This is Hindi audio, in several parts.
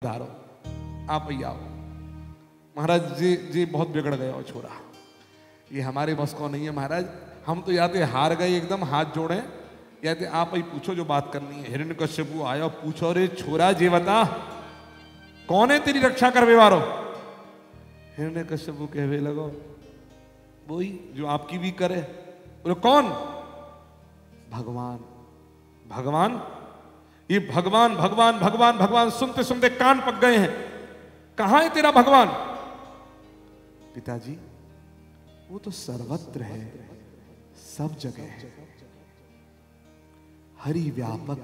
धारो आप ही आओ। महाराज जी बहुत बिगड़ गया हो छोरा, ये हमारे बस को नहीं है महाराज। हम तो या तो हार गए एकदम, हाथ जोड़े, या तो आप ही पूछो जो बात करनी है। हिरण्यकश्यपु आया, पूछो रे छोरा जे बता कौन है तेरी रक्षा करवे वारो। हिरण्यकश्यपु कहवे लगो वही जो आपकी भी करे। बोले कौन? भगवान। भगवान? ये भगवान भगवान भगवान भगवान सुनते सुनते कान पक गए हैं। कहां है तेरा भगवान? पिताजी वो तो सर्वत्र है, सब जगह है, हरि व्यापक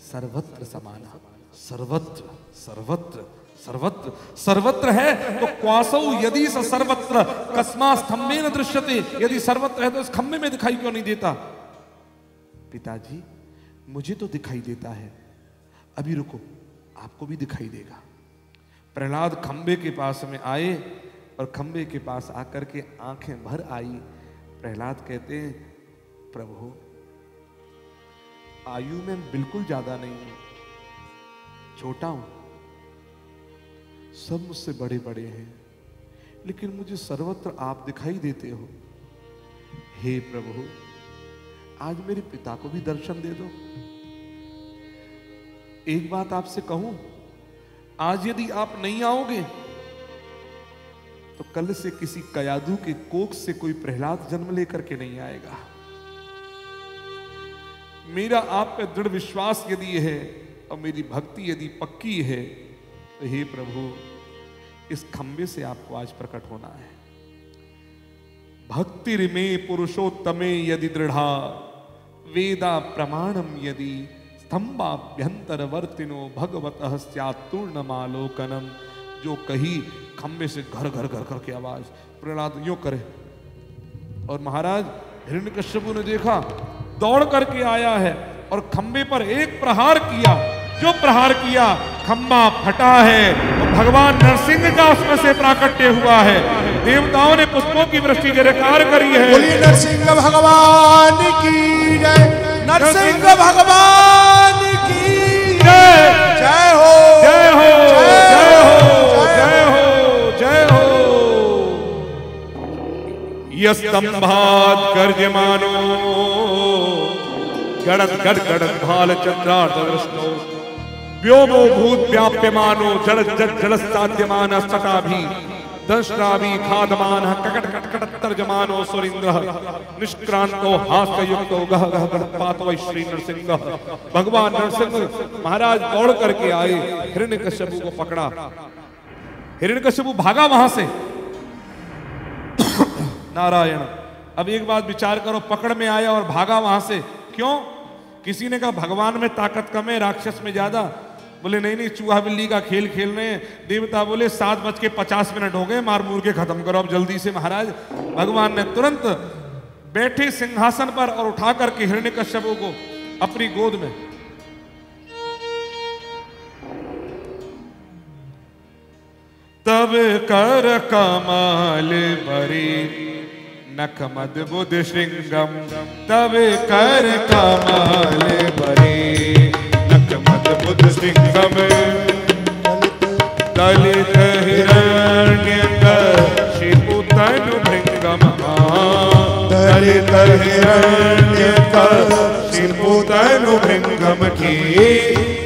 सर्वत्र समाना। सर्वत्र सर्वत्र सर्वत्र सर्वत्र है तो क्वासौ यदि स सर्वत्र कस्मा स्तंभे न दृश्यते। यदि सर्वत्र है तो इस खंभे में दिखाई क्यों नहीं देता? पिताजी मुझे तो दिखाई देता है, अभी रुको आपको भी दिखाई देगा। प्रहलाद खंबे के पास में आए और खंबे के पास आकर के आंखें भर आई। प्रहलाद कहते हैं प्रभु आयु में बिल्कुल ज्यादा नहीं हूं, छोटा हूं, सब मुझसे बड़े बड़े हैं, लेकिन मुझे सर्वत्र आप दिखाई देते हो। हे प्रभु आज मेरे पिता को भी दर्शन दे दो। एक बात आपसे कहूं, आज यदि आप नहीं आओगे तो कल से किसी कयादू के कोख से कोई प्रहलाद जन्म लेकर के नहीं आएगा। मेरा आप पे दृढ़ विश्वास यदि है और मेरी भक्ति यदि पक्की है तो हे प्रभु इस खंबे से आपको आज प्रकट होना है। भक्तिर्मे पुरुषोत्तमे यदि दृढ़ा वेदा प्रमाणम यदि स्तंभाभ्यंतरवर्तिनो भगवतः स्यात्तूर्णमालोकनम। जो कही खंबे से घर घर घर घर की आवाज, प्रहलाद यूं करे। और महाराज हिरण्यकश्यपु ने देखा, दौड़ करके आया है और खंबे पर एक प्रहार किया। जो प्रहार किया खंबा फटा है और भगवान नरसिंह का उसमें से प्राकट्य हुआ है। देवताओं ने पुष्पों की वृष्टि जयकार करी है। बोलिए नरसिंह भगवान की जय, नरसिंह भगवान की जय। जय हो जय हो जय हो जय हो जय हो। यस्तंभात् गर्जमानो गड़द गड़ गड़द भाल चंद्रार्थ कृष्णो व्योमो भूत व्याप्यमानो जड़ जड़ जड़स्ताद्यमान सटाभि दंष्ट्राभि खादमान ककट कटकट तर्जमानो सुरिंद्र निष्क्रांतो हास्य युक्तो गह गह गह पातो श्री नरसिंह। भगवान नरसिंह महाराज दौड़ करके आए, हिरण्यकश्यपु को पकड़ा। हिरण्यकश्यपु भागा वहां से। नारायण। अब एक बात विचार करो, पकड़ में आया और भागा वहां से, क्यों? किसी ने कहा भगवान में ताकत कम है, राक्षस में ज्यादा। बोले नहीं नहीं, चूहा बिल्ली का खेल खेल रहे हैं। देवता बोले 7:50 हो गए, मार मूर के खत्म करो अब जल्दी से। महाराज भगवान ने तुरंत बैठे सिंहासन पर और उठा करके हिरण्यकश्यपु को अपनी गोद में तब कर कमाल बरी नख मद बुध श्रृंगम। तब कर कमाल बरी नख मद बुध श्रृंगम। दलित हिरण्य कशिपु तनु भृंगम। दलित हिरण्य कशिपु तनु भृंगम की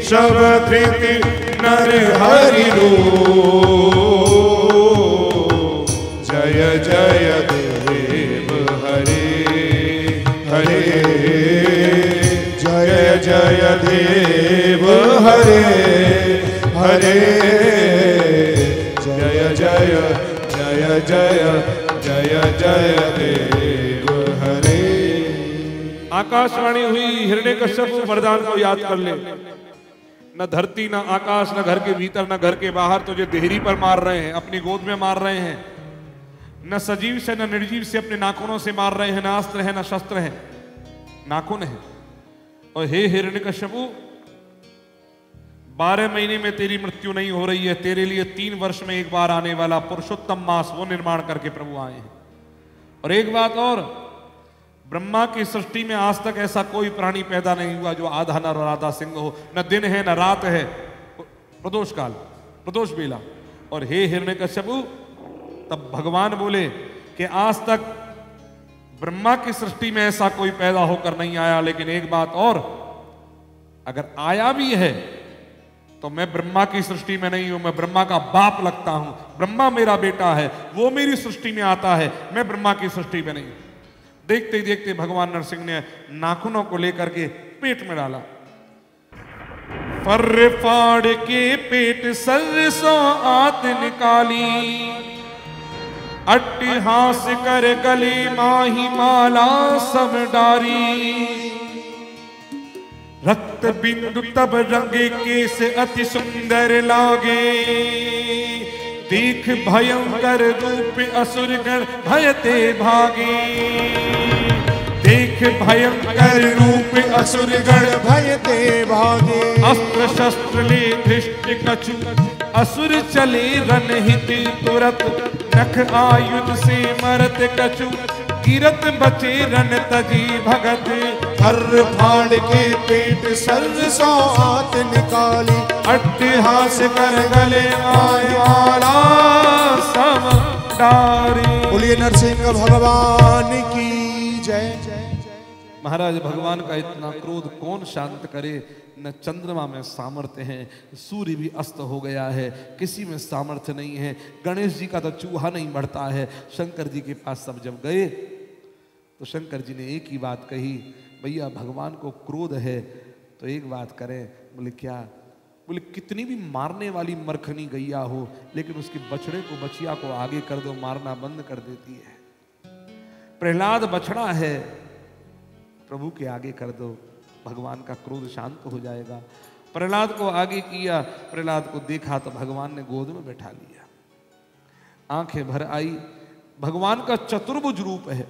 शव धृति नर हरि रूप। जय जय देव हरे हरे। जय जय देव हरे हरे। जय जय जय जय जय जय देव हरे। आकाशवाणी हुई, हिरण्यकश्यपु वरदान को याद कर ले। न धरती न आकाश न घर के भीतर न घर के बाहर तुझे देहरी पर मार रहे हैं, अपनी गोद में मार रहे हैं। न सजीव से न निर्जीव से अपने नाखूनों से मार रहे हैं। न अस्त्र है न शस्त्र है, नाखून है। और हे हिरण्यकश्यपु 12 महीने में तेरी मृत्यु नहीं हो रही है। तेरे लिए 3 वर्ष में एक बार आने वाला पुरुषोत्तम मास वो निर्माण करके प्रभु आए हैं। और एक बात और, ब्रह्मा की सृष्टि में आज तक ऐसा कोई प्राणी पैदा नहीं हुआ जो आधा नर और आधा सिंह हो। न दिन है न रात है, प्रदोष काल। प्रदोष बेला। और हे हिरण्यकश्यपु, तब भगवान बोले कि आज तक ब्रह्मा की सृष्टि में ऐसा कोई पैदा होकर नहीं आया, लेकिन एक बात और, अगर आया भी है तो मैं ब्रह्मा की सृष्टि में नहीं हूं, मैं ब्रह्मा का बाप लगता हूं। ब्रह्मा मेरा बेटा है, वो मेरी सृष्टि में आता है, मैं ब्रह्मा की सृष्टि में नहीं। देखते देखते भगवान नरसिंह ने नाखूनों को लेकर के पेट में डाला। फर्र फाड़ के पेट सरसों आत निकाली, अट्टहास कर गले माही माला सब डारी। रक्त बिंदु तब रंगे केस अति सुंदर लागे, देख भयंकर रूप असुरगण भयते भागे। देख भयंकर रूप असुरगण भयते भागे। अस्त्र शस्त्र ले धृष्ट कछु, असुर चले रणहित तुरत। नख आयुध से मरत कछु, गिरत बचे रण तजी भगत। फर्र फाड़ के पेट सरसों आत निकाली, अट्टहास कर गले माला सब डारी। बोलिए नरसिंह भगवान की जय। महाराज भगवान का इतना क्रोध कौन शांत करे। न चंद्रमा में सामर्थ्य है, सूर्य भी अस्त हो गया है, किसी में सामर्थ्य नहीं है। गणेश जी का तो चूहा नहीं बढ़ता है। शंकर जी के पास सब जब गए तो शंकर जी ने एक ही बात कही, भैया भगवान को क्रोध है तो एक बात करें। बोले क्या? बोले कितनी भी मारने वाली मरखनी गैया हो, लेकिन उसके बछड़े को बछिया को आगे कर दो, मारना बंद कर देती है। प्रहलाद बछड़ा है, प्रभु के आगे कर दो, भगवान का क्रोध शांत हो जाएगा। प्रहलाद को आगे किया, प्रहलाद को देखा तो भगवान ने गोद में बैठा लिया। आंखें भर आई। भगवान का चतुर्भुज रूप है।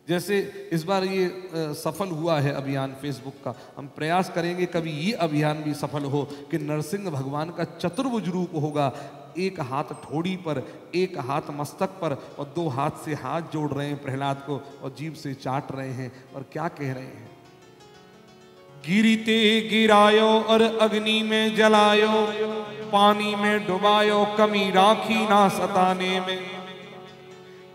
जैसे इस बार ये सफल हुआ है अभियान फेसबुक का, हम प्रयास करेंगे कभी ये अभियान भी सफल हो कि नरसिंह भगवान का चतुर्भुज रूप होगा। एक हाथ ठोड़ी पर, एक हाथ मस्तक पर, और दो हाथ से हाथ जोड़ रहे हैं प्रहलाद को और जीभ से चाट रहे हैं और क्या कह रहे हैं? गिरते गिरायो और अग्नि में जलायो, पानी में डुबायो, कमी राखी ना सताने में।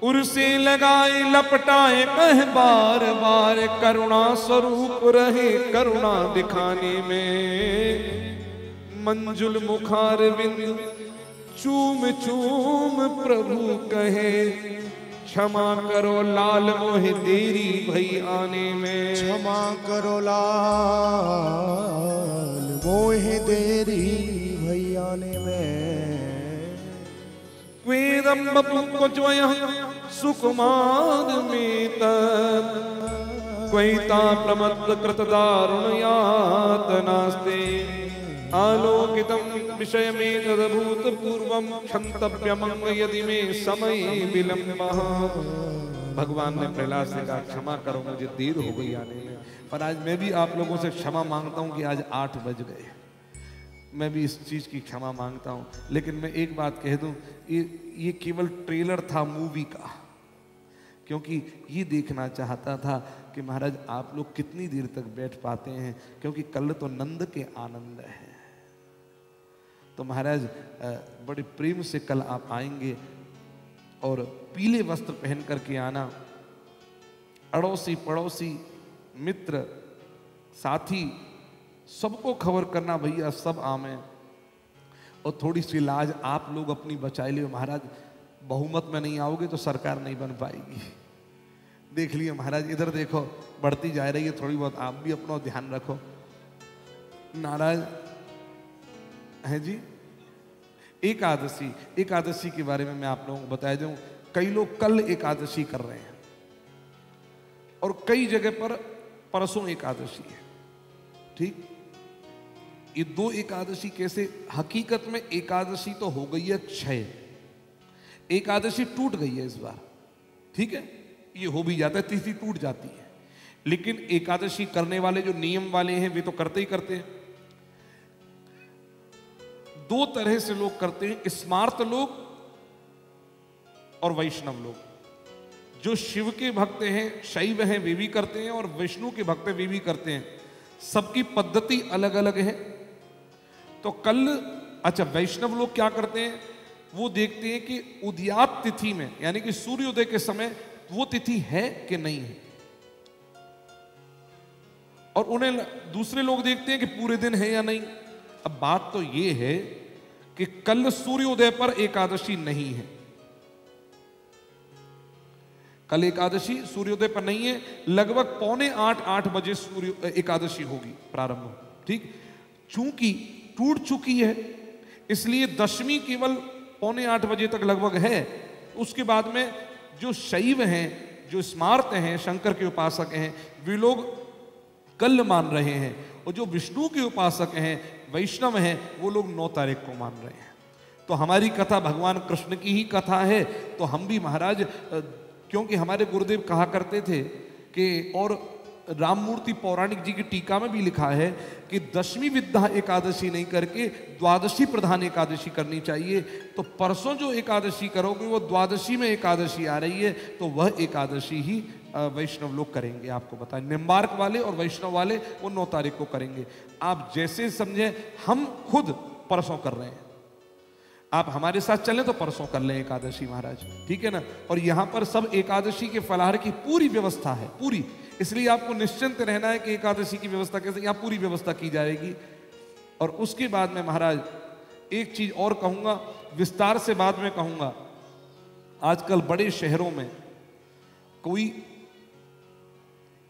उर्से लगाए लपटाए कह बार बार, करुणा स्वरूप रहे करुणा दिखाने में। मंजुल मुखार बिंदु चूम चूम प्रभु कहे, क्षमा करो लाल मोहे देरी भई आने में। क्षमा करो लाल मोहे देरी भई आने में। वेदम बपुंकुज्वय सुकुमार में तत्, क्वैता प्रमत्त कृत दारुण यातनास्ते। आलोकितम विषय में तदभूत पूर्वम क्षंतव्यमंग यदि में समय विलंबः। भगवान ने प्रहलाद से कहा क्षमा करो, मुझे देर हो गई आने में। पर आज मैं भी आप लोगों से क्षमा मांगता हूं कि आज 8 बज गए। मैं भी इस चीज की क्षमा मांगता हूं। लेकिन मैं एक बात कह दूं, ये केवल ट्रेलर था मूवी का, क्योंकि ये देखना चाहता था कि महाराज आप लोग कितनी देर तक बैठ पाते हैं, क्योंकि कल तो नंद के आनंद है। तो महाराज बड़े प्रेम से कल आप आएंगे और पीले वस्त्र पहन करके आना। अड़ोसी पड़ोसी मित्र साथी सबको खबर करना, भैया सब आमे। और थोड़ी सी लाज आप लोग अपनी बचाए लियो महाराज। बहुमत में नहीं आओगे तो सरकार नहीं बन पाएगी। देख लियो महाराज, इधर देखो बढ़ती जा रही है थोड़ी बहुत, आप भी अपना ध्यान रखो। नाराज है जी। एकादशी, एकादशी के बारे में मैं आप लोगों को बताया दूं। कई लोग कल एकादशी कर रहे हैं और कई जगह पर परसों एकादशी है। ठीक, ये 2 एकादशी कैसे? हकीकत में एकादशी तो हो गई है 6, एकादशी टूट गई है इस बार। ठीक है, ये हो भी जाता है, तीसरी टूट जाती है। लेकिन एकादशी करने वाले जो नियम वाले हैं वे तो करते ही करते हैं। 2 तरह से लोग करते हैं, स्मार्त लोग और वैष्णव लोग। जो शिव के भक्त हैं, शैव हैं, वे भी करते हैं, और विष्णु के भक्त वे भी करते हैं। सबकी पद्धति अलग अलग है। तो कल अच्छा, वैष्णव लोग क्या करते हैं, वो देखते हैं कि उदयात तिथि में, यानी कि सूर्योदय के समय वो तिथि है कि नहीं है, और उन्हें दूसरे लोग देखते हैं कि पूरे दिन है या नहीं। अब बात तो ये है कि कल सूर्योदय पर एकादशी नहीं है, कल एकादशी सूर्योदय पर नहीं है, लगभग 7:45 बजे सूर्य एकादशी होगी प्रारंभ, ठीक। चूंकि टूट चुकी है इसलिए दशमी केवल 7:45 बजे तक लगभग है। उसके बाद में जो शैव हैं, जो स्मार्त हैं, शंकर के उपासक हैं, वे लोग कल मान रहे हैं, और जो विष्णु के उपासक हैं, वैष्णव हैं, वो लोग 9 तारीख को मान रहे हैं। तो हमारी कथा भगवान कृष्ण की ही कथा है, तो हम भी महाराज, क्योंकि हमारे गुरुदेव कहा करते थे कि, और राममूर्ति पौराणिक जी की टीका में भी लिखा है कि दशमी विद्या एकादशी नहीं करके द्वादशी प्रधान एकादशी करनी चाहिए। तो परसों जो एकादशी करोगे वो द्वादशी में एकादशी आ रही है, तो वह एकादशी ही वैष्णव लोग करेंगे। आपको बताएं, निम्बार्क वाले और वैष्णव वाले वो 9 तारीख को करेंगे। आप जैसे समझे, हम खुद परसों कर रहे हैं, आप हमारे साथ चलें तो परसों कर लें एकादशी महाराज, ठीक है ना। और यहां पर सब एकादशी के फलाहार की पूरी व्यवस्था है, पूरी, इसलिए आपको निश्चिंत रहना है कि एकादशी की व्यवस्था कैसे, यहां पूरी व्यवस्था की जाएगी। और उसके बाद में महाराज एक चीज और कहूंगा, विस्तार से बाद में कहूंगा। आजकल बड़े शहरों में कोई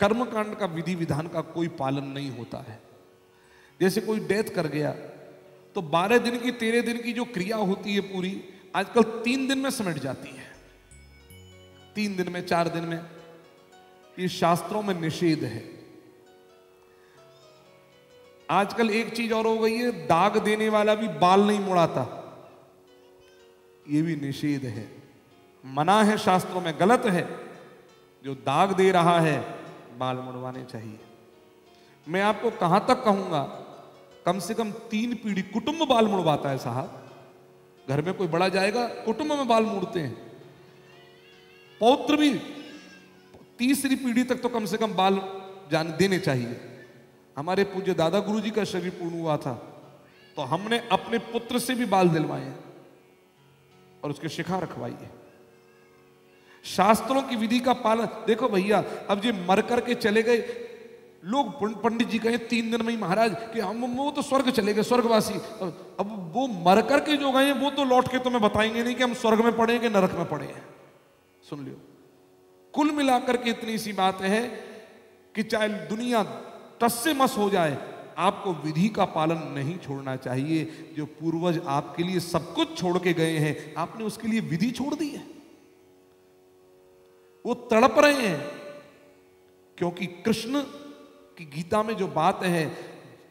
कर्मकांड का विधि विधान का कोई पालन नहीं होता है। जैसे कोई डेथ कर गया तो 12 दिन की 13 दिन की जो क्रिया होती है पूरी, आजकल 3 दिन में समेट जाती है, 3 दिन में, 4 दिन में। ये शास्त्रों में निषेध है। आजकल एक चीज और हो गई है, दाग देने वाला भी बाल नहीं मुड़ाता, ये भी निषेध है, मना है शास्त्रों में, गलत है। जो दाग दे रहा है बाल मुड़वाने चाहिए। मैं आपको कहां तक कहूंगा, कम से कम 3 पीढ़ी कुटुंब बाल मुड़वाता है साहब। घर में कोई बड़ा जाएगा, कुटुंब में बाल मुड़ते हैं। पौत्र भी 3री पीढ़ी तक तो कम से कम बाल जान देने चाहिए। हमारे पूज्य दादा गुरु जी का शरीर पूर्ण हुआ था, तो हमने अपने पुत्र से भी बाल दिलवाए और उसके शिखा रखवाई है। शास्त्रों की विधि का पालन। देखो भैया, अब ये मर करके चले गए लोग, पंडित जी कहे 3 दिन में ही महाराज कि हम वो तो स्वर्ग चले गए, स्वर्गवासी। अब वो मर करके जो गए वो तो लौट के तुम्हें बताएंगे नहीं कि हम स्वर्ग में पड़े कि नरक में पड़े हैं। सुन लियो, कुल मिलाकर के इतनी सी बात है कि चाहे दुनिया टस से मस हो जाए, आपको विधि का पालन नहीं छोड़ना चाहिए। जो पूर्वज आपके लिए सब कुछ छोड़ के गए हैं, आपने उसके लिए विधि छोड़ दी है। वो तड़प रहे हैं, क्योंकि कृष्ण की गीता में जो बात है,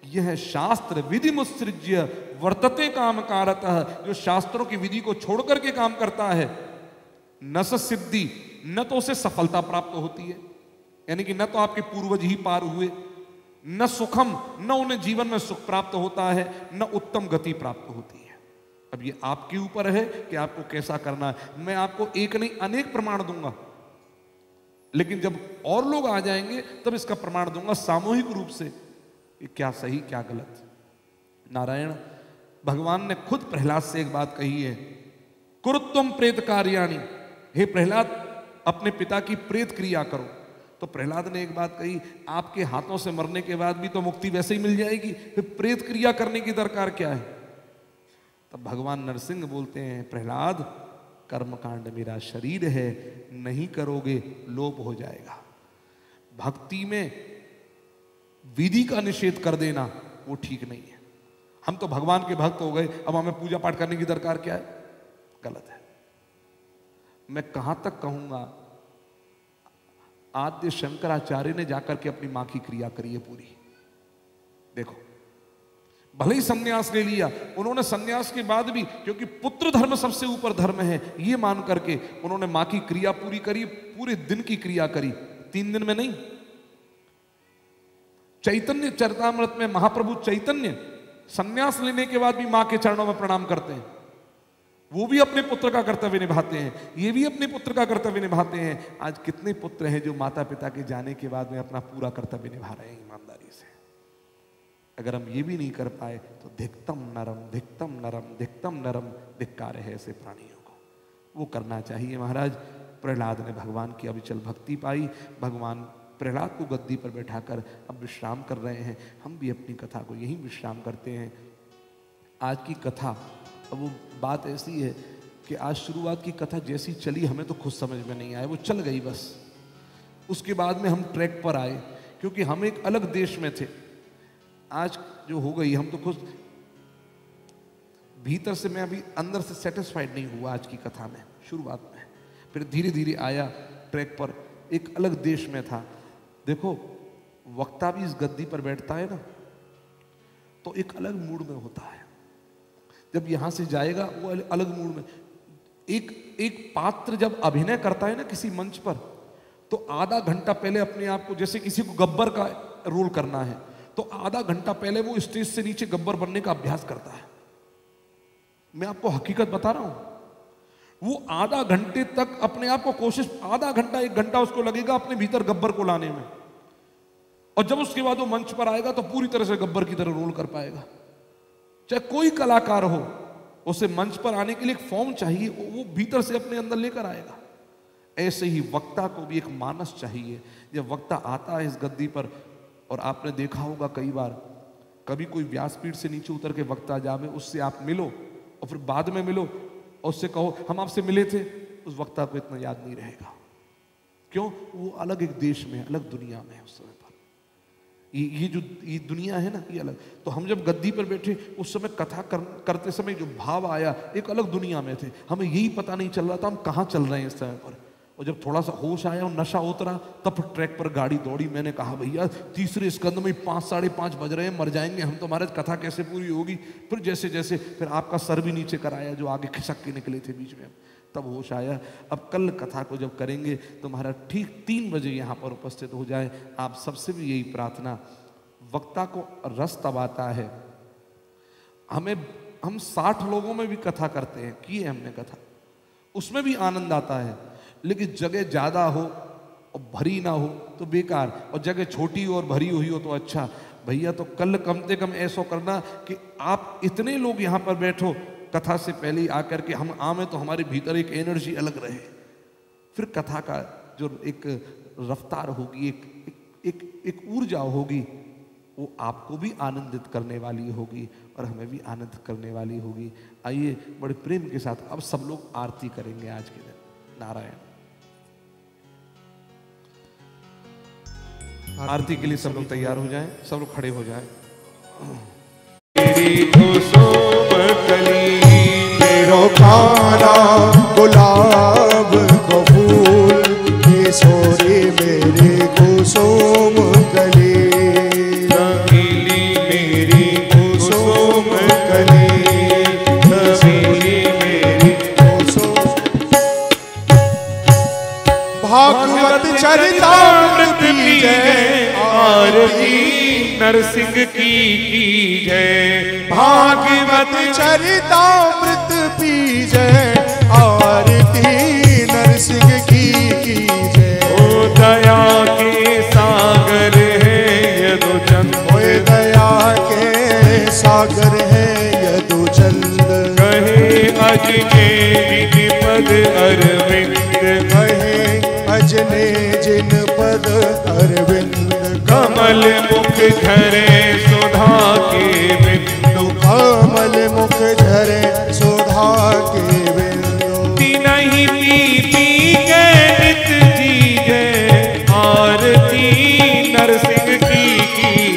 यह शास्त्र विधि मुत्सृज्य वर्तते काम कारतः। जो शास्त्रों की विधि को छोड़ करके काम करता है, न स सिद्धि, न तो उसे सफलता प्राप्त होती है, यानी कि न तो आपके पूर्वज ही पार हुए, न सुखम, न उन्हें जीवन में सुख प्राप्त होता है, न उत्तम गति प्राप्त होती है। अब ये आपके ऊपर है कि आपको कैसा करना है। मैं आपको एक नहीं अनेक प्रमाण दूंगा, लेकिन जब और लोग आ जाएंगे तब इसका प्रमाण दूंगा सामूहिक रूप से कि क्या सही क्या गलत। नारायण भगवान ने खुद प्रहलाद से एक बात कही है, कुरुत्वम प्रेत कार्याणि। हे प्रहलाद, अपने पिता की प्रेत क्रिया करो। तो प्रहलाद ने एक बात कही, आपके हाथों से मरने के बाद भी तो मुक्ति वैसे ही मिल जाएगी, फिर प्रेत क्रिया करने की दरकार क्या है। तब भगवान नरसिंह बोलते हैं, प्रहलाद कर्मकांड मेरा शरीर है, नहीं करोगे लोप हो जाएगा। भक्ति में विधि का निषेध कर देना वो ठीक नहीं है। हम तो भगवान के भक्त हो गए, अब हमें पूजा पाठ करने की दरकार क्या है, गलत है। मैं कहां तक कहूंगा, आद्य शंकराचार्य ने जाकर के अपनी मां की क्रिया करी है पूरी। देखो, भले ही संन्यास ले लिया, उन्होंने संन्यास के बाद भी, क्योंकि पुत्र धर्म सबसे ऊपर धर्म है, ये मान करके उन्होंने मां की क्रिया पूरी करी, पूरे दिन की क्रिया करी, 3 दिन में नहीं। चैतन्य चरितामृत में महाप्रभु चैतन्य संन्यास लेने के बाद भी मां के चरणों में प्रणाम करते हैं। वो भी अपने पुत्र का कर्तव्य निभाते हैं, ये भी अपने पुत्र का कर्तव्य निभाते हैं। आज कितने पुत्र हैं जो माता पिता के जाने के बाद में अपना पूरा कर्तव्य निभा रहे हैं ईमानदारी से। अगर हम ये भी नहीं कर पाए तो धिक्तम नरम धिक्तम नरम धिक्तम नरम धिक्कार है ऐसे प्राणियों को, वो करना चाहिए। महाराज प्रहलाद ने भगवान की अविचल भक्ति पाई, भगवान प्रहलाद को गद्दी पर बैठाकर अब विश्राम कर रहे हैं। हम भी अपनी कथा को यहीं विश्राम करते हैं। आज की कथा, अब वो बात ऐसी है कि आज शुरुआत की कथा जैसी चली हमें तो खुद समझ में नहीं आया, वो चल गई बस। उसके बाद में हम ट्रैक पर आए क्योंकि हम एक अलग देश में थे। आज जो हो गई हम तो खुद भीतर से, मैं अभी अंदर से सेटिस्फाइड नहीं हुआ आज की कथा में शुरुआत में। फिर धीरे धीरे आया ट्रैक पर, एक अलग देश में था। देखो वक्ता भी इस गद्दी पर बैठता है ना तो एक अलग मूड में होता है। जब यहां से जाएगा वो अलग मूड में। एक पात्र जब अभिनय करता है ना किसी मंच पर, तो आधा घंटा पहले अपने आप को, जैसे किसी को गब्बर का रोल करना है तो आधा घंटा पहले वो स्टेज से नीचे गब्बर बनने का अभ्यास करता है। मैं आपको हकीकत बता रहा हूं। वो आधा घंटे तक अपने आप को कोशिश, आधा घंटा 1 घंटा उसको लगेगा अपने भीतर गब्बर को लाने में, और जब उसके बाद वो मंच पर आएगा तो पूरी तरह से गब्बर की तरह रोल कर पाएगा। चाहे कोई कलाकार हो, उसे मंच पर आने के लिए एक फॉर्म चाहिए, वो भीतर से अपने अंदर लेकर आएगा। ऐसे ही वक्ता को भी एक मानस चाहिए। जब वक्ता आता है इस गद्दी पर, और आपने देखा होगा कई बार, कभी कोई व्यासपीठ से नीचे उतर के वक्ता जावे, उससे आप मिलो और फिर बाद में मिलो और उससे कहो हम आपसे मिले थे, उस वक्ता को इतना याद नहीं रहेगा। क्यों? वो अलग एक देश में, अलग दुनिया में है उस समय पर। ये जो ये दुनिया है ना, ये अलग। तो हम जब गद्दी पर बैठे उस समय कथा करते समय जो भाव आया, एक अलग दुनिया में थे। हमें यही पता नहीं चल रहा था हम कहाँ चल रहे हैं इस समय पर। और जब थोड़ा सा होश आया और नशा उतरा, तब ट्रैक पर गाड़ी दौड़ी। मैंने कहा भैया तीसरे स्कंद में 5 साढ़े 5 बज रहे हैं, मर जाएंगे हम तो, महाराज कथा कैसे पूरी होगी। फिर जैसे जैसे फिर आपका सर भी नीचे कराया जो आगे खिसक के निकले थे बीच में, तब होश आया। अब कल कथा को जब करेंगे तो महाराज ठीक 3 बजे यहाँ पर उपस्थित हो जाए। आप सबसे भी यही प्रार्थना। वक्ता को रस तब आता है, हम 60 लोगों में भी कथा करते हैं, की है हमने कथा, उसमें भी आनंद आता है। लेकिन जगह ज्यादा हो और भरी ना हो तो बेकार, और जगह छोटी हो और भरी हुई हो तो अच्छा। भैया तो कल कम से कम ऐसा करना कि आप इतने लोग यहाँ पर बैठो, कथा से पहले ही आकर के हम आवे तो हमारे भीतर एक एनर्जी अलग रहे। फिर कथा का जो एक रफ्तार होगी, एक ऊर्जा होगी, वो आपको भी आनंदित करने वाली होगी और हमें भी आनंद करने वाली होगी। आइए बड़े प्रेम के साथ अब सब लोग आरती करेंगे आज के दिन। नारायण। आरती के लिए सब लोग तैयार हो जाएं, सब लोग खड़े हो जाएं। तेरी कुसुम कली तेरो खाना गुलाब को फूल, किशोरी मेरी कुसुम कली, रंगीली मेरी कुसुम कली, किशोरी मेरी कुसुम। भागवत चरितामृत की जय, आरती नरसिंह की जय। भागवत चरितामृत पी जय, आरती नरसिंह की जय। ओ दया के सागर है यदुचंद, ओ दया के सागर है यदुचंद। कहे अजने जिन पद अरविंद, कहे अजने जिन पद अरविंद। कमल मुख झरे सुधा के बिंदु, कमल मुख झरे सुधा के बिंदु। तिनहि पी पी के नित जीजे, आरती नरसिंह की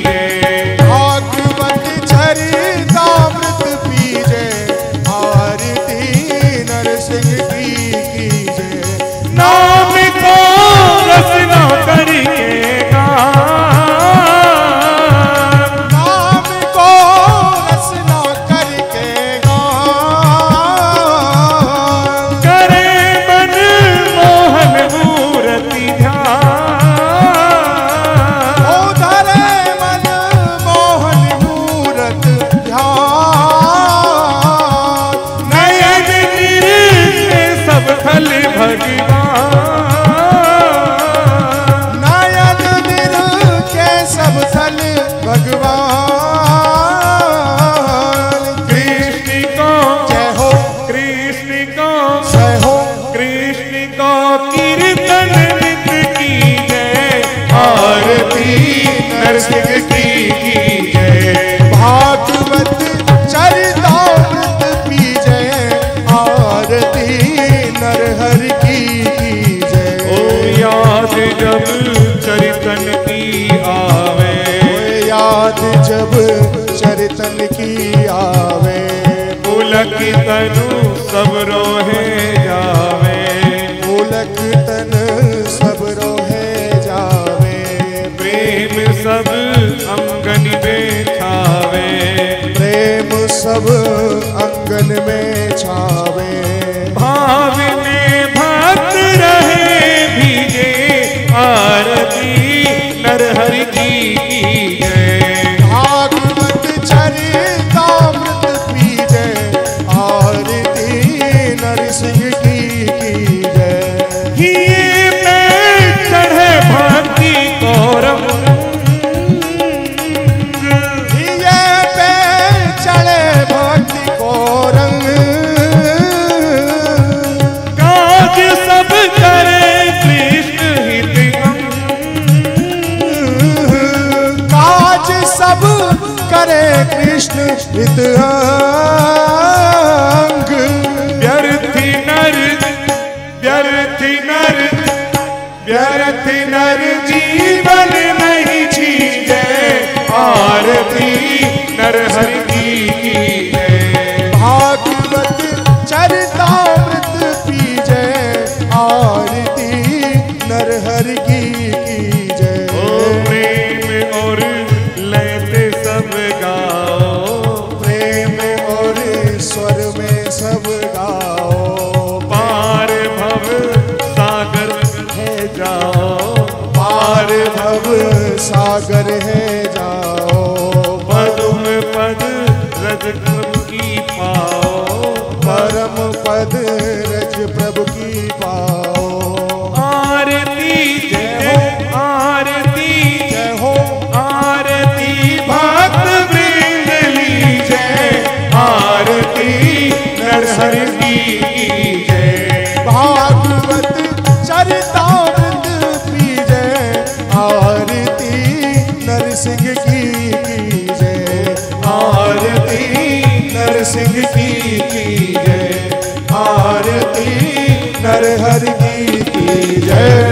जय। भागवत चरितामृत पी जय, आरती नरसिंह की जय। नाम को रचना करके पुलक तनु सब रोहे जावे, पुलक तन सब रोहे जावे, प्रेम सब अंगन में छावे, प्रेम सब अंगन में छावे, भाव में भक्त रहे भीगे, आरती नरहरि की जय। भागवत चरितामृत पीजे, आरती नरसिंह की जय। हिये में चढ़े भक्ति गौरव, हिये पे चढ़े भक्ति को रंग, काज सब करे कृष्ण हित अंग, काज सब करे कृष्ण हित अंग। व्यर्थी नर व्यर्थी नर व्यर्थी नर जीवन नहीं छीजे, आरती नरहरि की जय। भागवत चरितामृत पीजे, आरती नरहरि की जय। ओ प्रेम और लयते सब गाओ, प्रेम और स्वर में सब गाओ, पार भव सागर है जाओ, पार भव सागर है जाओ, पदुम पद रज प्रभु की पाओ, परम पद रज प्रभु की पाओ। आरती जय हो, आरती जय हो, आरती भक्त वृंद लीजे, आरती नरहरि की जय। भागवत चरितामृत पीजे, आरती नरसिंह की जय, आरती नरसिंह की जय, आरती नरहरि की जय।